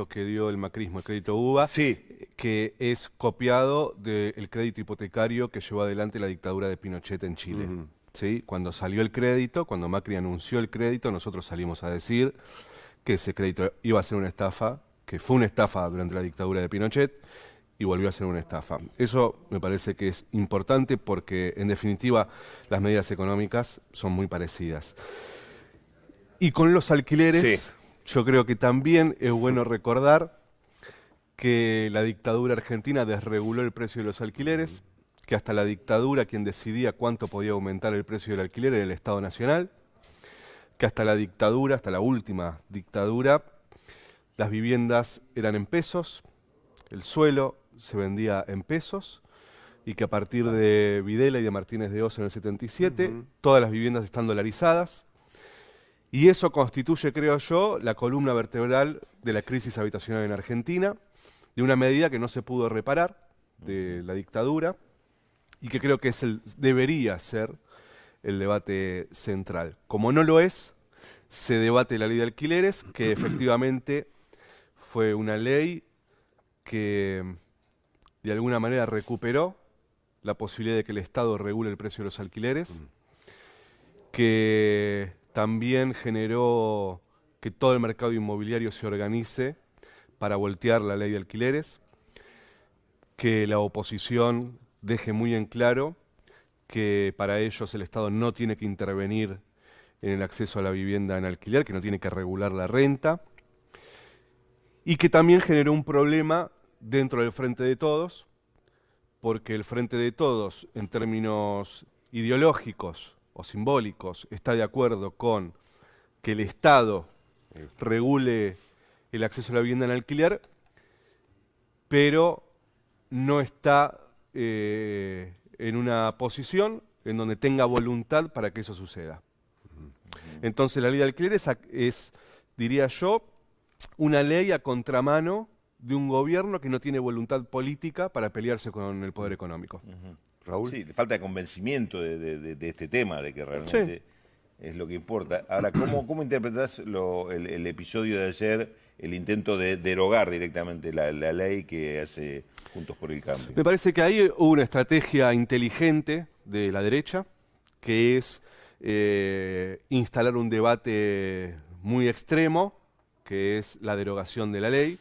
lo que dio el macrismo, el crédito UBA, Sí. que es copiado del crédito hipotecario que llevó adelante la dictadura de Pinochet en Chile. ¿Sí? Cuando salió el crédito, cuando Macri anunció el crédito, nosotros salimos a decir que ese crédito iba a ser una estafa, que fue una estafa durante la dictadura de Pinochet y volvió a ser una estafa. Eso me parece que es importante porque, en definitiva, las medidas económicas son muy parecidas. Y con los alquileres, yo creo que también es bueno recordar que la dictadura argentina desreguló el precio de los alquileres, que hasta la dictadura quien decidía cuánto podía aumentar el precio del alquiler era el Estado Nacional, que hasta la dictadura, hasta la última dictadura, las viviendas eran en pesos, el suelo se vendía en pesos, y que a partir de Videla y de Martínez de Oz en el 77, todas las viviendas están dolarizadas, y eso constituye, creo yo, la columna vertebral de la crisis habitacional en Argentina, de una medida que no se pudo reparar de la dictadura, y que creo que debería ser el debate central. Como no lo es, se debate la ley de alquileres, que efectivamente fue una ley que de alguna manera recuperó la posibilidad de que el Estado regule el precio de los alquileres, que también generó que todo el mercado inmobiliario se organice para voltear la ley de alquileres, que la oposición deje muy en claro que para ellos el Estado no tiene que intervenir en el acceso a la vivienda en alquiler, que no tiene que regular la renta, y que también generó un problema dentro del Frente de Todos, porque el Frente de Todos, en términos ideológicos o simbólicos, está de acuerdo con que el Estado regule el acceso a la vivienda en alquiler, pero no está en una posición en donde tenga voluntad para que eso suceda. Entonces la ley de alquiler es, diría yo, una ley a contramano de un gobierno que no tiene voluntad política para pelearse con el poder económico. Raúl. Sí, le falta convencimiento de este tema, de que realmente es lo que importa. Ahora, ¿cómo interpretás el episodio de ayer, el intento de derogar directamente la ley que hace Juntos por el Cambio? Me parece que ahí hubo una estrategia inteligente de la derecha, que es instalar un debate muy extremo, que es la derogación de la ley,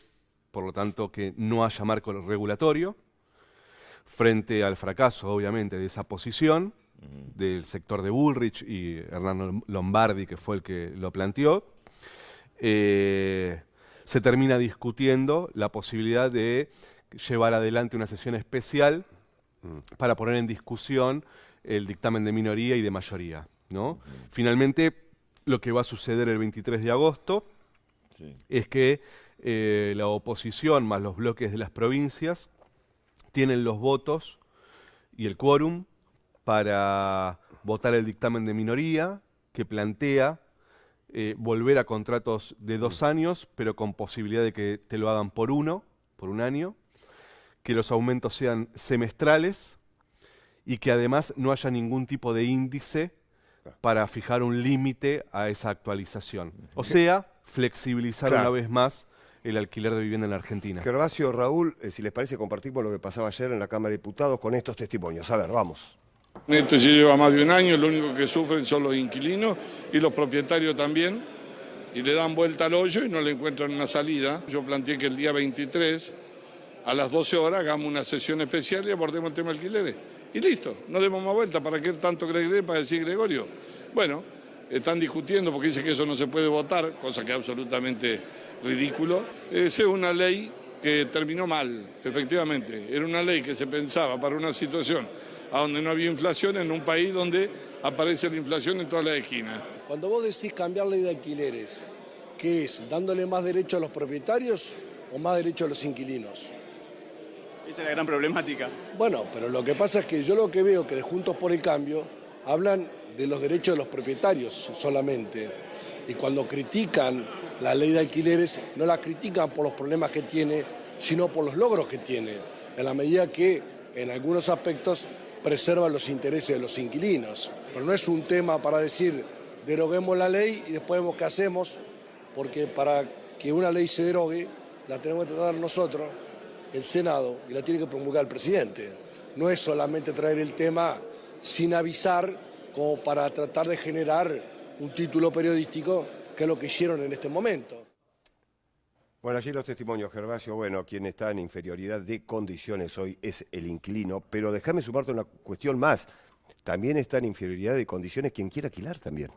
por lo tanto que no haya marco regulatorio, frente al fracaso, obviamente, de esa posición del sector de Bullrich y Hernán Lombardi, que fue el que lo planteó. Se termina discutiendo la posibilidad de llevar adelante una sesión especial para poner en discusión el dictamen de minoría y de mayoría, ¿no? Finalmente, lo que va a suceder el 23 de agosto es que la oposición más los bloques de las provincias tienen los votos y el quórum para votar el dictamen de minoría que plantea volver a contratos de 2 años, pero con posibilidad de que te lo hagan por un año, que los aumentos sean semestrales y que además no haya ningún tipo de índice para fijar un límite a esa actualización. O sea, flexibilizar una vez más el alquiler de vivienda en la Argentina. Gervasio, Raúl, si les parece, compartimos lo que pasaba ayer en la Cámara de Diputados con estos testimonios. A ver, vamos. Esto ya lleva más de un año, lo único que sufren son los inquilinos y los propietarios también, y le dan vuelta al hoyo y no le encuentran una salida. Yo planteé que el día 23, a las 12 horas, hagamos una sesión especial y abordemos el tema de alquileres. Y listo, no demos más vuelta. ¿Para qué tanto Gregorio para decir Gregorio? Bueno, están discutiendo porque dice que eso no se puede votar, cosa que es absolutamente ridículo. Esa es una ley que terminó mal, efectivamente. Era una ley que se pensaba para una situación a donde no había inflación, en un país donde aparece la inflación en todas las esquinas. Cuando vos decís cambiar ley de alquileres, ¿qué es? ¿Dándole más derecho a los propietarios o más derecho a los inquilinos? Esa es la gran problemática. Bueno, pero lo que pasa es que yo lo que veo que de Juntos por el Cambio hablan de los derechos de los propietarios solamente. Y cuando critican la ley de alquileres, no la critican por los problemas que tiene, sino por los logros que tiene, en la medida que en algunos aspectos preserva los intereses de los inquilinos. Pero no es un tema para decir deroguemos la ley y después vemos qué hacemos, porque para que una ley se derogue, la tenemos que tratar nosotros, el Senado, y la tiene que promulgar el presidente. No es solamente traer el tema sin avisar como para tratar de generar un título periodístico, que es lo que hicieron en este momento. Bueno, allí los testimonios, Gervasio. Bueno, quien está en inferioridad de condiciones hoy es el inquilino, pero déjame sumarte una cuestión más. También está en inferioridad de condiciones quien quiera alquilar también.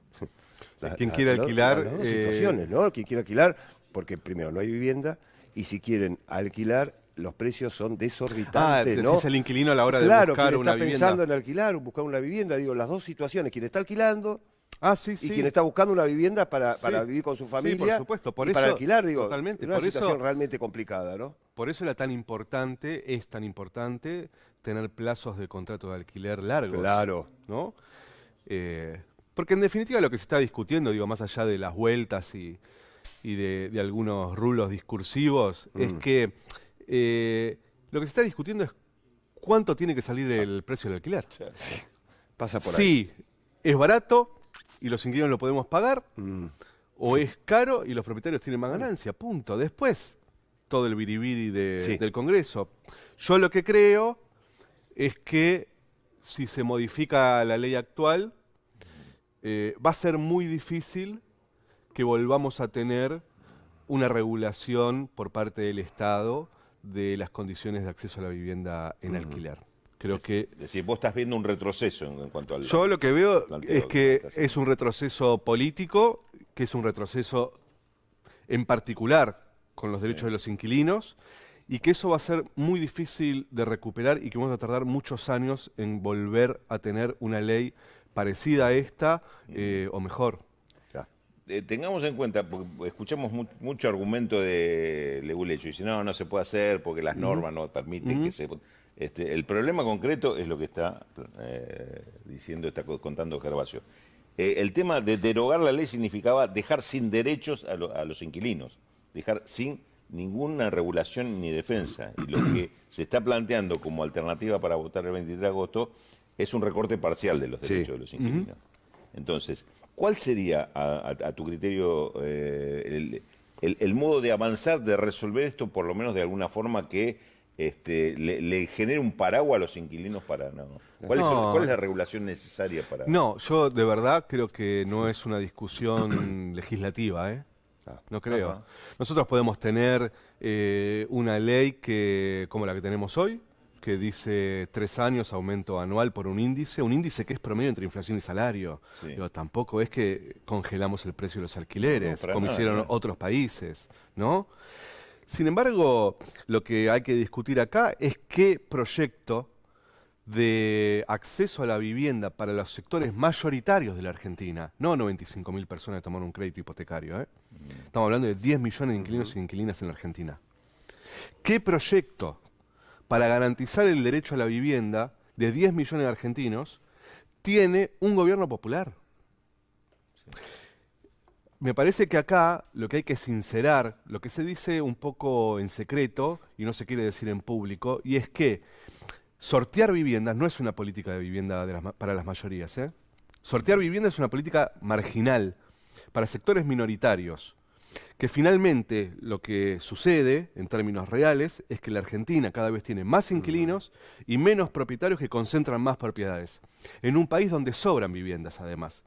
Quien quiera alquilar... Las dos situaciones, ¿no? Quien quiera alquilar, porque primero no hay vivienda, y si quieren alquilar, los precios son desorbitantes, ¿no? Decís el inquilino a la hora de claro, buscar una vivienda. Claro, quien está pensando en alquilar o buscar una vivienda, digo, las dos situaciones, quien está alquilando... sí, y quien está buscando una vivienda para vivir con su familia, por supuesto, por eso, para alquilar, digo, totalmente, una por situación eso, realmente complicada, ¿no? Por eso es tan importante tener plazos de contrato de alquiler largos. Claro. ¿No? Porque en definitiva lo que se está discutiendo, digo, más allá de las vueltas y de algunos rulos discursivos, es que lo que se está discutiendo es cuánto tiene que salir el precio del alquiler. Pasa por ahí. Sí, es barato y los inquilinos lo podemos pagar, o es caro y los propietarios tienen más ganancia, punto. Después, todo el biribiri del Congreso. Yo lo que creo es que si se modifica la ley actual, va a ser muy difícil que volvamos a tener una regulación por parte del Estado de las condiciones de acceso a la vivienda en alquiler. Creo que... Es decir, vos estás viendo un retroceso en cuanto al... Yo lo que veo es que es un retroceso político, que es un retroceso en particular con los derechos de los inquilinos, y que eso va a ser muy difícil de recuperar y que vamos a tardar muchos años en volver a tener una ley parecida a esta o mejor. Tengamos en cuenta, porque escuchamos mucho argumento de Leguleyo, y dice, no se puede hacer porque las normas no permiten que se... el problema concreto es lo que está contando Gervasio. El tema de derogar la ley significaba dejar sin derechos a los inquilinos, dejar sin ninguna regulación ni defensa. Y lo que se está planteando como alternativa para votar el 23 de agosto es un recorte parcial de los derechos de los inquilinos. Entonces, ¿cuál sería, a tu criterio, el modo de avanzar, de resolver esto, por lo menos de alguna forma que le genere un paraguas a los inquilinos para... ¿Cuál es la regulación necesaria para...? No, yo de verdad creo que no es una discusión legislativa, No creo. Nosotros podemos tener una ley como la que tenemos hoy, que dice 3 años aumento anual por un índice que es promedio entre inflación y salario. Digo, tampoco es que congelamos el precio de los alquileres, como hicieron otros países, ¿no? Sin embargo, lo que hay que discutir acá es qué proyecto de acceso a la vivienda para los sectores mayoritarios de la Argentina, no 95.000 personas que tomaron un crédito hipotecario, Estamos hablando de 10 millones de inquilinos y inquilinas en la Argentina. ¿Qué proyecto para garantizar el derecho a la vivienda de 10 millones de argentinos tiene un gobierno popular? Me parece que acá lo que hay que sincerar, lo que se dice un poco en secreto y no se quiere decir en público, y es que sortear viviendas no es una política de vivienda para las mayorías. Sortear viviendas es una política marginal para sectores minoritarios, que finalmente lo que sucede en términos reales es que la Argentina cada vez tiene más inquilinos y menos propietarios que concentran más propiedades, en un país donde sobran viviendas además.